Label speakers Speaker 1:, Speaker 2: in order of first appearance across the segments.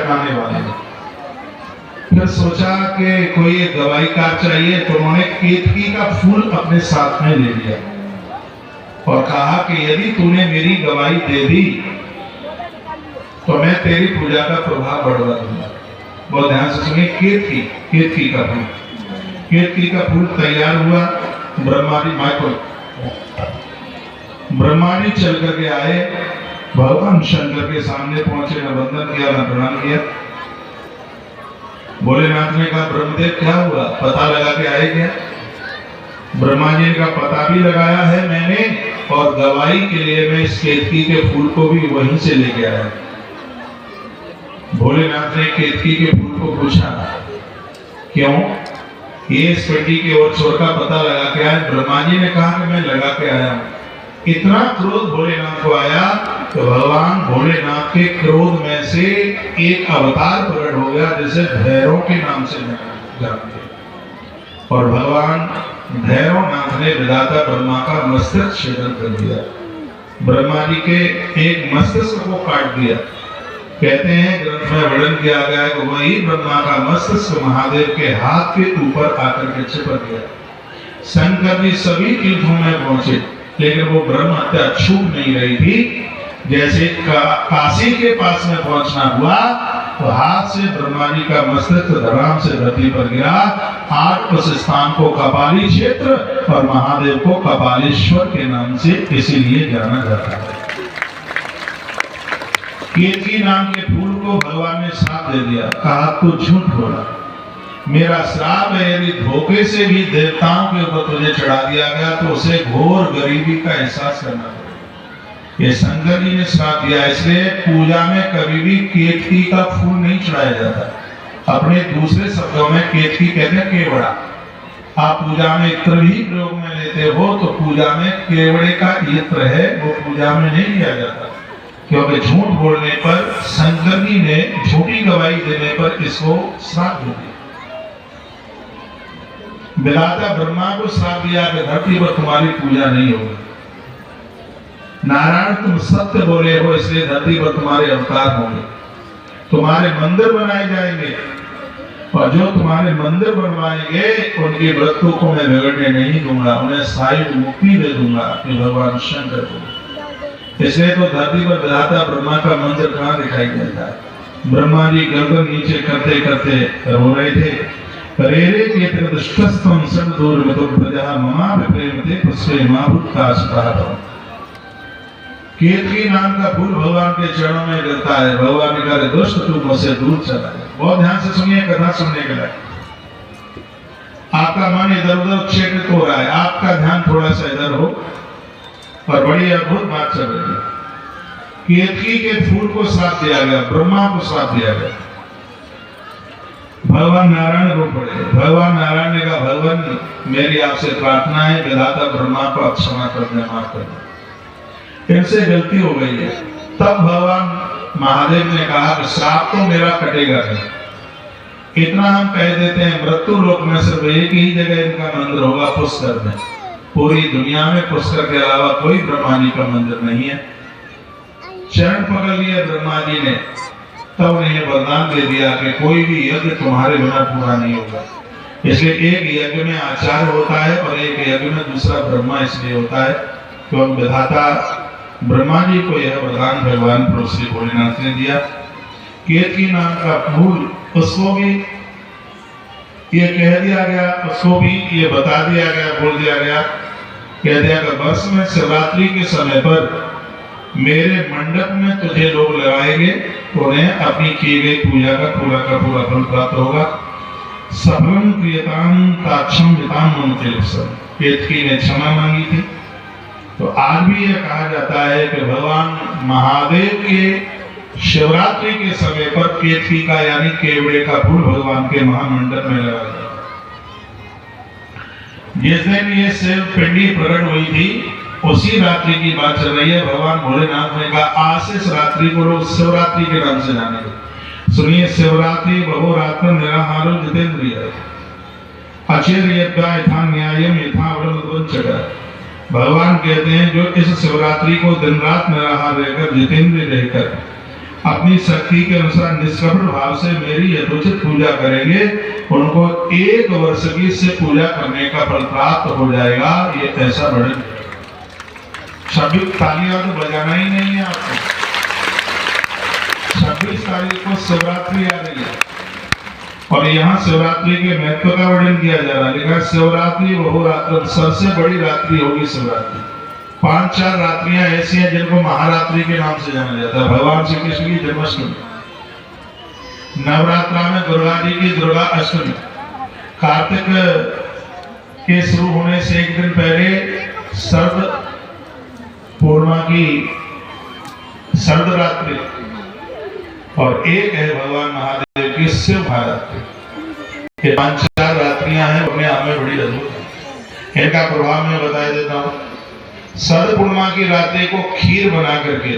Speaker 1: चढ़ाने वाले हैं। फिर सोचा कि कोई एक गवाही कार चाहिए, तो उन्होंने केतकी का फूल अपने साथ में ले लिया और कहा कि यदि तूने मेरी गवाही दे दी तो मैं तेरी पूजा का प्रभाव बढ़वा दूंगा। बहुत ध्यान से सुनिए, केतकी का फूल, केतकी का फूल तैयार हुआ। ब्रह्मा जी चल करके आए, भगवान शंकर के सामने पहुंचे, न वंदन किया न प्रणाम किया। भोलेनाथ ने कहा, ब्रह्मदेव क्या हुआ, पता लगा के आए क्या? ब्रह्मा जी का पता भी लगाया है मैंने, और गवाही के लिए मैं इस केतकी के फूल को भी वहीं से लेके आया। भोलेनाथ ने केतकी के फूल को पूछा, क्यों? ये इस पेटी की ओर छोर का पता लगा के आया। ब्रह्मा जी ने कहा कि मैं लगा के आया हूं। इतना क्रोध भोलेनाथ को आया तो भगवान भोलेनाथ के क्रोध में से एक अवतार प्रकट हो गया, जिसे भैरव के नाम से जानते हैं। और भगवान भैरवनाथ ने विधाता ब्रह्मा का मस्तक छेदन कर दिया, ब्रह्मा जी के एक मस्तिष्क को काट दिया। कहते हैं ग्रंथ में वर्णन किया गया है कि वही ब्रह्मा का मस्तिष्क महादेव के हाथ के ऊपर आकर के चिपक गया। शंकर जी सभी तीर्थों में पहुंचे, लेकिन वो ब्रह्म हत्या छूट नहीं रही थी। जैसे काशी के पास में पहुंचना हुआ तो हाथ से ब्रह्मा जी का मस्तक धराम से धरती पर गिरा। आज उस स्थान को कपाली क्षेत्र और महादेव को कपालेश्वर के नाम से इसीलिए जाना जाता है। केतकी नाम के फूल को भगवान ने श्राप दे दिया, कहा तो झूठ बोला, मेरा श्राप है, यदि धोखे से भी देवताओं के ऊपर तुझे चढ़ा दिया गया तो उसे घोर गरीबी का एहसास करना पड़ेगा। ये शंकर जी ने श्राप दिया, इसलिए पूजा में कभी भी केतकी का फूल नहीं चढ़ाया जाता। अपने दूसरे शब्दों में केतकी कहते हैं केवड़ा। आप पूजा में इत्र भी प्रयोग में लेते हो तो पूजा में केवड़े का इत्र है, वो पूजा में नहीं लिया जाता, क्योंकि झूठ बोलने पर शंकर जी ने झूठी गवाही देने पर इसको श्राप दे दिया। विधाता ब्रह्मा को श्राप दिया कि धरती पर तुम्हारी पूजा नहीं होगी। नारायण तुम सत्य बोले हो, इसलिए धरती पर तुम्हारे अवतार होंगे, तुम्हारे मंदिर बनाए जाएंगे, और जो तुम्हारे मंदिर बनवाएंगे उनकी वृत्तों को मैं बिगड़ने नहीं दूंगा, उन्हें स्थायी मुक्ति दे दूंगा। ये भगवान शंकर को, इसलिए तो धरती पर विधाता ब्रह्मा का मंदिर कहाँ दिखाई देता है? ब्रह्मा जी गर्दन नीचे करते करते रो रहे थे। करेरे के त्रिदुष्टस्तम सर्वदूर मितो प्रजा ममा विप्रेमते पुष्पे माभूतकाशताः। केतकी नाम का फूल भगवान के चरणों में गिरता है। भगवान ने कहा, दुष्ट तू मुझसे दूर चला जाए। बहुत ध्यान से सुनिए, कथा सुनने के लिए। आपका मन इधर उधर क्षेत्रित हो रहा है, आपका ध्यान थोड़ा सा इधर हो, और बड़ी अद्भुत बात चल रही है। केतकी के फूल को श्राप दिया गया, ब्रह्मा को श्राप दिया गया। भगवान नारायण रो पड़े। भगवान नारायण ने कहा, भगवान मेरी आपसे प्रार्थना है, विधाता ब्रह्मा को क्षमा कर दे, माफ कर दे, इनसे गलती हो गई है। तब भगवान महादेव ने कहा कि श्राप तो मेरा कटेगा नहीं। इतना हम कह देते हैं, मृत्यु लोक में सिर्फ एक ही जगह इनका मंदिर होगा, पुष्कर में। पूरी दुनिया में पुष्कर के अलावा कोई ब्रह्मा जी का मंदिर नहीं है। चरण पकड़ लिए ब्रह्मा जी ने, तब उन्हें वरदान दे दिया कि कोई भी यज्ञ तुम्हारे बिना पूरा नहीं होगा। इसलिए एक यज्ञ में आचार्य होता है और एक यज्ञ में दूसरा ब्रह्मा इसलिए होता है क्योंकि विधाता ब्रह्मा जी को यह वरदान भगवान प्रभु श्री भोलेनाथ ने दिया। केतकी नाम का फूल, उसको भी ये कह दिया गया, उसको भी ये बता दिया गया, बोल दिया गया, कह दिया कि वर्ष में शिवरात्रि के समय पर मेरे मंडप में तुझे लोग लगाएंगे, उन्हें अपनी की गई पूजा का पूरा फल प्राप्त होगा। सफलम क्रियताम ताक्षम विताम ममतिलसम। केतकी ने क्षमा मांगी थी। तो आज भी यह कहा जाता है कि भगवान महादेव के शिवरात्रि के समय पर केतकी का यानी केवड़े का फूल भगवान के महामंडप में लगाया जाता है। जिस दिन ये शिव पिंडी प्रकट हुई थी उसी रात्रि की बात चल रही है। भगवान भोलेनाथ ने कहा, आज से इस रात्रि को लोग शिवरात्रि के नाम से जानेंगे। सुनिए, शिवरात्रि बहुरात्र निराहारो जितेंद्रिय अचेर यज्ञा यथा न्यायम यथा वृंदवंचका। भगवान कहते हैं जो इस शिवरात्रि को दिन रात निराहार रहकर जितेंद्रिय रहकर अपनी शक्ति के अनुसार निष्कपट भाव से मेरी यथोचित पूजा करेंगे, उनको 1 वर्ष की से पूजा करने का फल प्राप्त हो जाएगा। ये ऐसा वर्णन। 26 तालियां तो बजाना ही नहीं है आपको। 26 तारीख को शिवरात्रि आ रही है और यहाँ शिवरात्रि के महत्व का वर्णन किया जा रहा है। लिखा शिवरात्रि बहुरात्र, सबसे बड़ी रात्रि होगी शिवरात्रि। 5-4 रात्रियां ऐसी हैं जिनको महारात्रि के नाम से जाना जाता है। भगवान श्री कृष्ण की जन्माष्टमी, नवरात्रा में दुर्गा जी की दुर्गा अष्टमी, कार्तिक के शुरू होने से 1 दिन पहले शरद पूर्णिमा की शरद रात्रि, और एक है भगवान महादेव की शिव महारात्रि। ये 5-4 रात्रियां हैं, अपने आप में बड़ी अद्भुत है। इनका प्रभाव मैं बता देता हूँ। शरद पूर्णिमा की रात्रि को खीर बना करके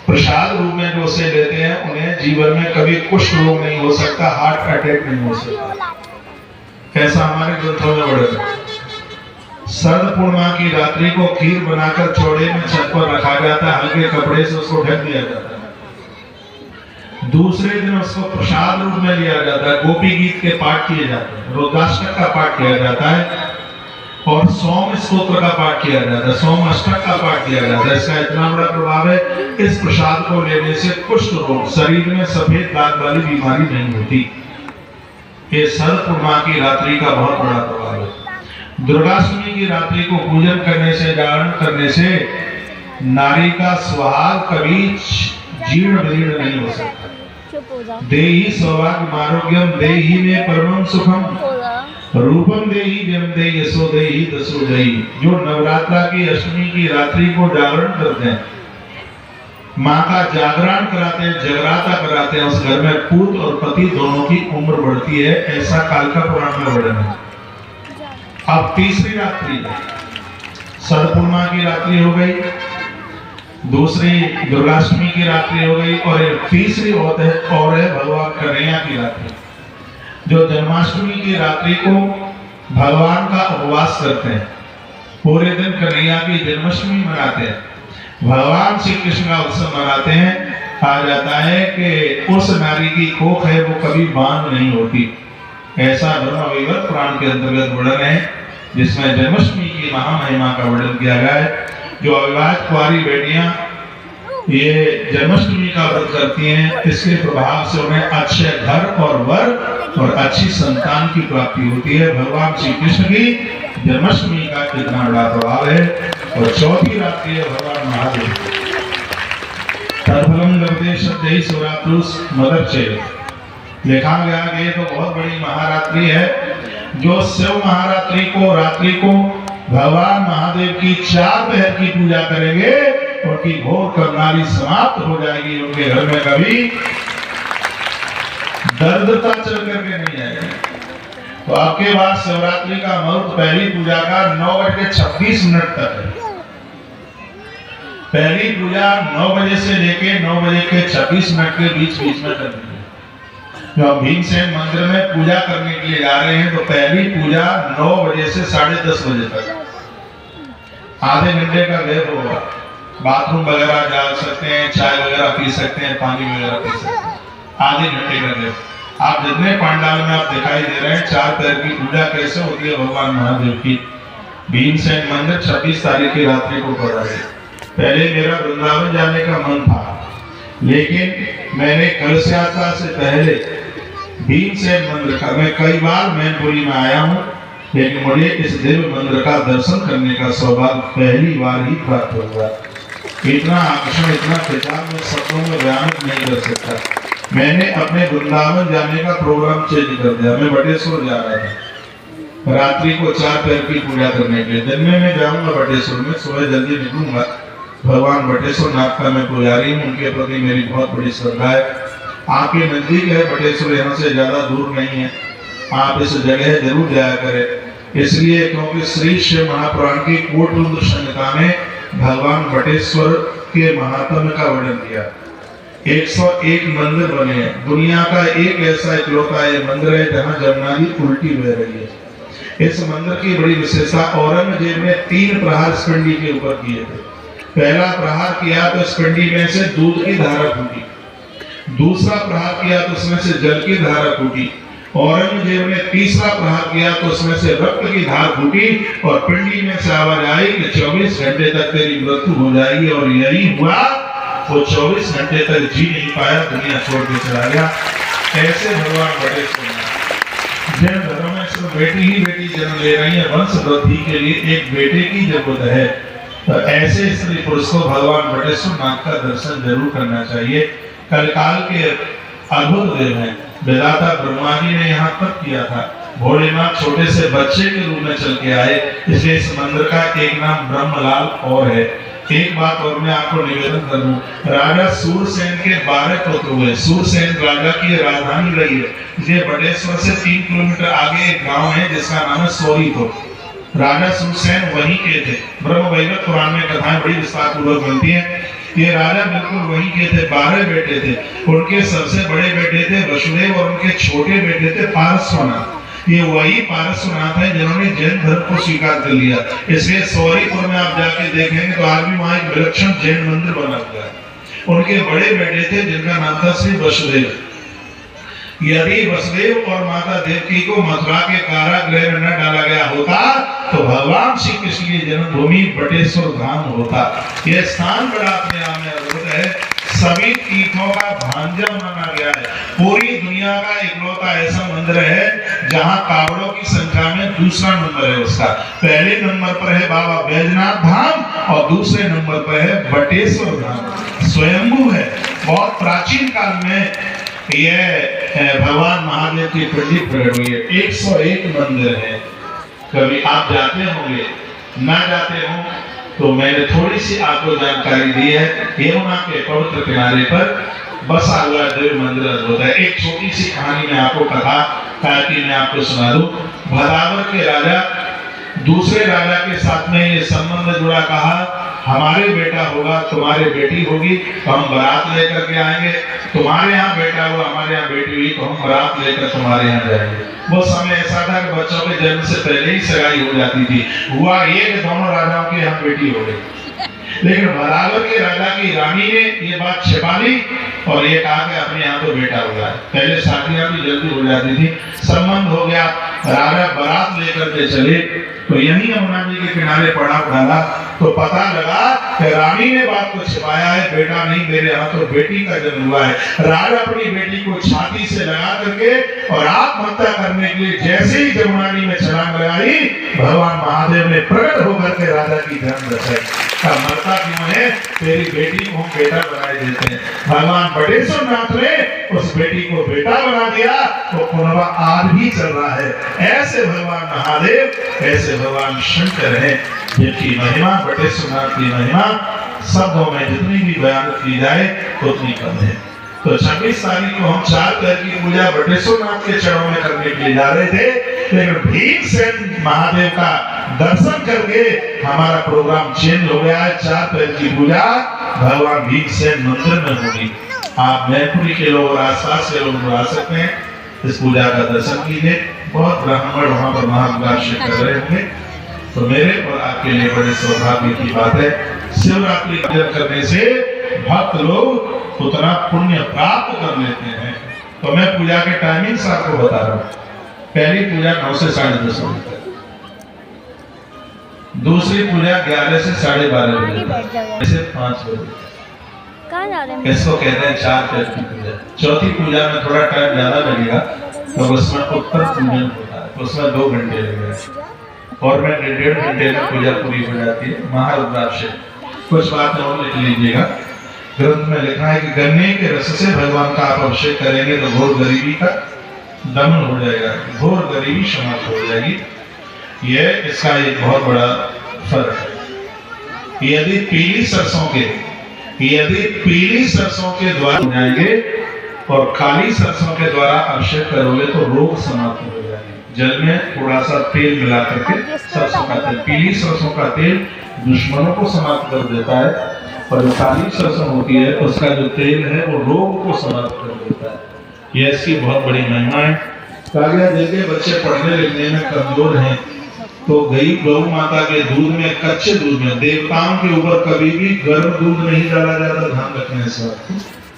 Speaker 1: प्रसाद रूप में जो से लेते हैं, उन्हें जीवन में कभी कुष्ठ रोग नहीं हो सकता, हार्ट अटैक नहीं हो सकता। ऐसा हमारे ग्रंथों में वर्णन है। शरद पूर्णिमा की रात्रि को खीर बनाकर चौड़े में छत पर रखा जाता है, हल्के कपड़े से उसको ढक दिया जाता है। दूसरे दिन उसको प्रसाद रूप में लिया जाता है। गोपी गीत के पाठ किए जाते हैं, रुद्राष्टक का पाठ किया जाता है और सोम स्तोत्र का पाठ किया जाता है, सोम अष्टक का पाठ किया जाता है। इसका इतना बड़ा प्रभाव है, इस प्रसाद को लेने से कुष्ठ रोग, शरीर में सफेद दाग वाली बीमारी नहीं होती। ये शरद पूर्णिमा की रात्रि का बहुत बड़ा प्रभाव है। दुर्गाष्टमी की रात्रि को पूजन करने से, जागरण करने से नारी का सुहाग कभी जीर्ण विजीर्ण नहीं हो सकता। देहि सौभाग्य आरोग्यम देहि में परमं सुखम रूपम देहि जम देहि यशो देहि दसो देहि। जो नवरात्रा की अष्टमी की रात्रि को जागरण करते हैं, माँ का जागरण कराते हैं, जगराता कराते हैं, उस घर में पुत्र और पति दोनों की उम्र बढ़ती है। ऐसा कालिका पुराण में वर्णन है। अब तीसरी रात्रि है, शरद पूर्णिमा की रात्रि हो गई, दूसरी दुर्गाष्टमी की रात्रि हो गई, और तीसरी और है भगवान कन्हैया की रात्रि। जो जन्माष्टमी की रात्रि को भगवान का उपवास करते हैं, पूरे दिन कन्हैया की जन्माष्टमी मनाते हैं, भगवान श्री कृष्ण का उत्सव मनाते हैं। कहा जाता है कि उस नारी की कोख है वो कभी बांध नहीं होती। ऐसा ब्रह्म वैवर्त पुराण के अंतर्गत वर्णन है, जिसमें जन्माष्टमी की महामहिमा का वर्णन किया गया है। जो अविवाहित कुंवारी बेटियां ये जन्माष्टमी का व्रत करती हैं, इसके प्रभाव से उन्हें अच्छे घर और वर और अच्छी संतान की प्राप्ति होती है। भगवान श्री कृष्ण की जन्माष्टमी का कितना बड़ा प्रभाव है। और चौथी रात्रि है भगवान महादेव। तत्फलम लभते श्रद्धेय शिवरात्रुस मदर्चेत। लिखा गया कि ये तो बहुत बड़ी महारात्रि है। जो शिव महारात्रि को रात्रि को भगवान महादेव की 4 पहर की पूजा करेंगे, उनकी घोर कर्मनाली समाप्त हो जाएगी। उनके घर में कभी दरिद्रता चल करके नहीं आएगी। तो आपके पास शिवरात्रि का मुहूर्त पहली पूजा का 9:26 तक है। पहली पूजा 9 बजे से लेके 9 बजे के 26 मिनट के बीच में करनी है। जो भीमसेन मंदिर में पूजा करने के लिए जा रहे हैं, तो पहली पूजा 9 बजे से 10:30 बजे तक, आधे घंटे का गैप होगा। बाथरूम वगैरह जा सकते हैं, चाय वगैरह पी सकते हैं, पानी वगैरह पी सकते हैं, आधे घंटे का गैप। आप जितने पंडाल में आप दिखाई दे रहे हैं, 4 पैर की पूजा कैसे होती है भगवान महादेव की। भीमसेन मंदिर 26 तारीख की रात्रि को पड़ा है। पहले मेरा वृंदावन जाने का मन था, लेकिन मैंने कलश यात्रा से पहले भीमसेन मंदिर का, मैं कई बार मैनपुरी में आया हूँ, लेकिन मुझे इस दिव्य मंदिर का दर्शन करने का सौभाग्य पहली बार ही प्राप्त हुआ। इतना आकर्षण, इतना खिंचाव मैं शब्दों में बयान नहीं कर सकता। मैंने अपने वृंदावन जाने का प्रोग्राम चेंज कर दिया। मैं बटेश्वर जा रहा था रात्रि को 4 पैर की पूजा करने के लिए। दिन में मैं जाऊंगा बटेश्वर में, सुबह जल्दी निकलूंगा। भगवान बटेश्वर नाथ का मैं पुजारी हूँ, उनके प्रति मेरी बहुत बड़ी श्रद्धा है। आपके नजदीक है बटेश्वर, यहाँ से ज्यादा दूर नहीं है। आप इस जगह जरूर जाया करें, इसलिए क्योंकि श्री शिव महापुराण की कोटरुद्र संहिता में भगवान बटेश्वर के महात्म्य का वर्णन किया। 101 मंदिर बने हैं। दुनिया का एक ऐसा इकलौता ये मंदिर है जहाँ जमुना जी उल्टी बह रही है। इस मंदिर की बड़ी विशेषता, औरंगजेब ने 3 प्रहार इस पिंडी के ऊपर किए थे। पहला प्रहार किया तो इस पिंडी में से दूध की धारा फूटी, दूसरा प्रहार किया तो उसमें से जल की धारा फूटी। औरंगजेब ने तीसरा प्रहार किया तो उसमें से रक्त की धार फूटी और पिंडी में से आवाज आई कि 24 घंटे तक तेरी मृत्यु हो जाएगी। और यही हुआ, वो 24 घंटे तक जी नहीं पाया, दुनिया छोड़ के चला गया। ऐसे भगवान बटेश्वर जैन धर्म में सिर्फ बेटी ही बेटी जन्म ले रही है, वंश वृद्धि के लिए एक बेटे की जरूरत है। तो ऐसे स्त्री पुरुष को भगवान बटेश्वर नाथ का दर्शन जरूर करना चाहिए। कलकाल के अद्भुत देव हैं। विधाता ब्रह्मा जी ने यहाँ तप किया था। भोलेनाथ छोटे से बच्चे के रूप में चल के आए, इसलिए इस मंदिर का एक नाम ब्रह्मलाल और है। एक बात और मैं आपको निवेदन कर दूं, राजा सूरसेन के 12 पुत्र हुए। सूरसेन राजा की राजधानी रही है। इसलिए बटेश्वर से 3 किलोमीटर आगे एक गांव है जिसका नाम है सोरीपुर। राजा सूरसेन वहीं के थे। ब्रह्म वैवर्त पुराण में कथाएं बड़ी विस्तार पूर्वक बनती हैं। ये राजा बिल्कुल वहीं के थे। 12 बेटे थे। उनके सबसे बड़े बेटे थे वसुदेव और उनके छोटे बेटे थे पारस्वनाथ। ये वही पारस्वनाथ है जिन्होंने जैन धर्म को स्वीकार कर लिया। इसलिए सौरीपुर में आप जाके देखेंगे तो आज भी वहां एक विलक्षण जैन मंदिर बना हुआ है। उनके बड़े बेटे थे जिनका नाम था श्री वसुदेव। यदि वसुदेव और माता देवकी को मथुरा के कारागृह में न डाला गया होता तो भगवान श्री कृष्ण की जन्मभूमि बटेश्वर धाम होता। यह स्थान बड़ा अपने आप में अद्भुत है। सभी तीर्थों का भांजा माना गया है। पूरी दुनिया का इकलौता ऐसा मंदिर है जहां कावड़ों की संख्या में दूसरा नंबर है उसका। पहले नंबर पर है बाबा बैजनाथ धाम और दूसरे नंबर पर है बटेश्वर धाम। स्वयंभू है। बहुत प्राचीन काल में यह भगवान महादेव की पिंडी प्रकट हुई है। 101 मंदिर है। कभी आप जाते होंगे, ना जाते हो तो मैंने थोड़ी सी आपको जानकारी दी है। यमुना के पवित्र किनारे पर बसा हुआ देव मंदिर अद्भुत है। एक छोटी सी कहानी में आपको कथा ताकि मैं आपको सुना दूं। भदावर के राजा दूसरे राजा के साथ में ये संबंध जुड़ा। कहा हमारे बेटा होगा, तुम्हारे बेटी होगी तो हम बारात लेकर के आएंगे। तुम्हारे यहाँ बेटा हुआ, हमारे यहाँ बेटी हुई तो हम बारात लेकर तुम्हारे यहाँ जाएंगे। वो समय ऐसा था कि बच्चों के जन्म से पहले ही सगाई हो जाती थी। हुआ ये कि दोनों राजाओं के यहाँ बेटी हो गई। लेकिन भदावर के राजा की रानी ने ये बात छिपा ली और ये कहा कि अपने यहाँ तो बेटा हो गया। पहले शादियां भी जल्दी हो जाती थी। संबंध हो गया, राजा बारात लेकर के चले तो यही यमुना जी के किनारे पड़ा डाला तो पता लगा कि रानी ने बात को छिपाया है। बेटा नहीं, मेरे यहाँ तो बेटी का जन्म हुआ है। राजा अपनी बेटी को छाती से लगा करके और आत्महत्या करने के लिए जैसे ही यमुना जी में छलांग लगाई, भगवान महादेव ने प्रकट होकर के राजा की जान बचाई। मरता क्यों है? तेरी बेटी को हम बेटा बना देते हैं। भगवान बटेश्वर नाथ ने उस बेटी को बेटा बना दिया तो पुनवा आज भी चल रहा है। ऐसे भगवान महादेव, ऐसे भगवान शंकर हैं जिनकी महिमा, बटेश्वर नाथ की महिमा शब्दों में जितनी भी बयान की जाए उतनी कम है। तो 26 तारीख को हम 4 पैर की पूजा बटेश्वर नाथ के चरणों में करने के लिए जा रहे थे, लेकिन भीमसेन महादेव का दर्शन करके हमारा प्रोग्राम चेंज हो गया है। 4 पैर की पूजा भगवान भीमसेन मंदिर में होगी। आप मैनपुरी के लोग और आसपास के लोग बुला सकते हैं, इस पूजा का दर्शन कीजिए। बहुत ब्राह्मण वहां पर महाअभिलाषी कर रहे होंगे। तो मेरे और आपके लिए बड़े सौभाग्य की बात है। शिवरात्रि करने से भक्त लोग उतना पुण्य प्राप्त कर लेते हैं। तो मैं पूजा के टाइमिंग आपको बता रहा हूँ। पहली पूजा 9 से 10:30 बजे, दूसरी पूजा 11 से 12:30 बजे से 5 बजे। इसको कहते हैं 4 पैर की पूजा। चौथी पूजा में थोड़ा टाइम ज्यादा लगेगा तो उसमें उत्तर पूजन होता है, उसमें 2 घंटे लगेगा और मैं 1.5 घंटे में पूजा पूरी हो जाती है। महारुद्राभिषेक कुछ बातें और लिख लीजिएगा। ग्रंथ में लिखा है कि गन्ने के रस से भगवान का आप अभिषेक करेंगे तो घोर गरीबी का दमन हो जाएगा, घोर गरीबी समाप्त हो जाएगी। यह इसका एक बहुत बड़ा फर्क है। यदि पीली सरसों के द्वारा जाएंगे और काली सरसों के द्वारा अभिषेक करोगे तो रोग समाप्त हो जाएंगे। जल में थोड़ा सा तेल मिला करके, सरसों का तेल, पीली सरसों का तेल दुश्मनों को समाप्त कर देता है और जो काली सरसों होती है उसका जो तेल है वो रोग को समाप्त कर देता है। यह इसकी बहुत बड़ी महिमा है। कालिया देखे बच्चे पढ़ने लिखने में कमजोर हैं तो गौ माता के दूध में, कच्चे दूध में, देवताओं के ऊपर कभी भी गर्म दूध नहीं डाला जाता। ध्यान रखने से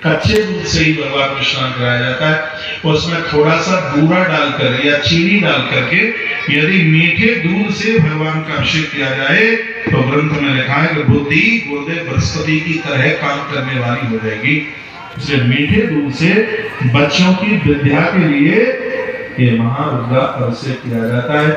Speaker 1: कच्चे दूध से ही भगवान को स्नान कराया जाता है। उसमें थोड़ा सा बूरा डालकर या चीनी डाल करके यदि मीठे दूध से भगवान का अभिषेक किया जाए तो ग्रंथ में लिखा है कि बुद्धि गुरुदेव बृहस्पति की तरह काम करने वाली हो जाएगी। इसलिए मीठे दूध से बच्चों की विद्या के लिए ये महारुद्रा अभिषेक किया जाता है।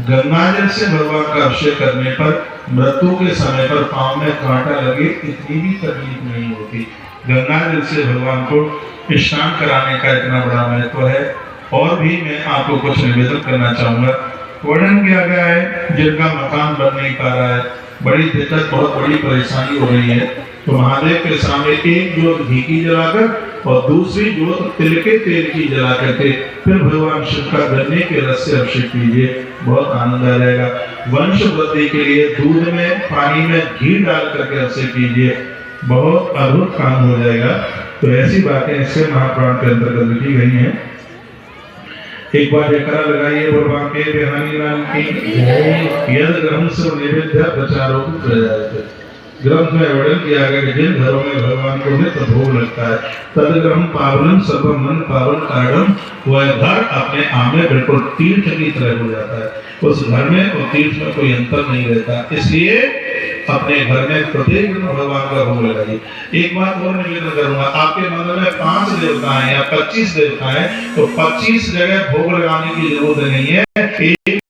Speaker 1: गंगा जल से भगवान का अभिषेक करने पर मृत्यु के समय पर पांव में कांटा लगे इतनी भी तकलीफ नहीं होती। गंगा जल से भगवान को स्नान कराने का इतना बड़ा महत्व है। और भी मैं आपको कुछ निवेदन करना चाहूंगा। वर्णन किया गया है जिनका मकान बन नहीं पा रहा है, बड़ी दिक्कत, बहुत बड़ी परेशानी हो रही है, तो महादेव के सामने एक जोत घी की जलाकर और दूसरी जोत तिल के तेल की जला करके फिर भगवान शिव का गन्ने के रस से अभिषेक कीजिए, बहुत आनंद आ जाएगा। वंश वृद्धि के लिए दूध में पानी में घी डाल करके अभिषेक कीजिए, बहुत अद्भुत काम हो जाएगा। तो ऐसी बातें इससे महापुराण के अंतर्गत लिखी गई हैं। एक बार जयकारा लगाइए भगवान के बिहानी नाम की। यद ग्रंथ से नैवेद्य प्रचारों को प्रजाते। ग्रंथ में वर्णन किया गया कि जिन घरों में भगवान को नित्य भोग लगता है तद ग्रह पावनम सर्वमन पावन कारणम, वह घर अपने आप में बिल्कुल तीर्थ की तरह हो जाता है। उस घर में और तीर्थ में कोई अंतर नहीं रहता। इसलिए अपने घर में प्रत्येक दिन भगवान का भोग लगाइए। एक बात और निवेदन करूंगा, आपके मंदिर में 5 देवता हैं या 25 देवता हैं तो 25 जगह भोग लगाने की जरूरत नहीं है।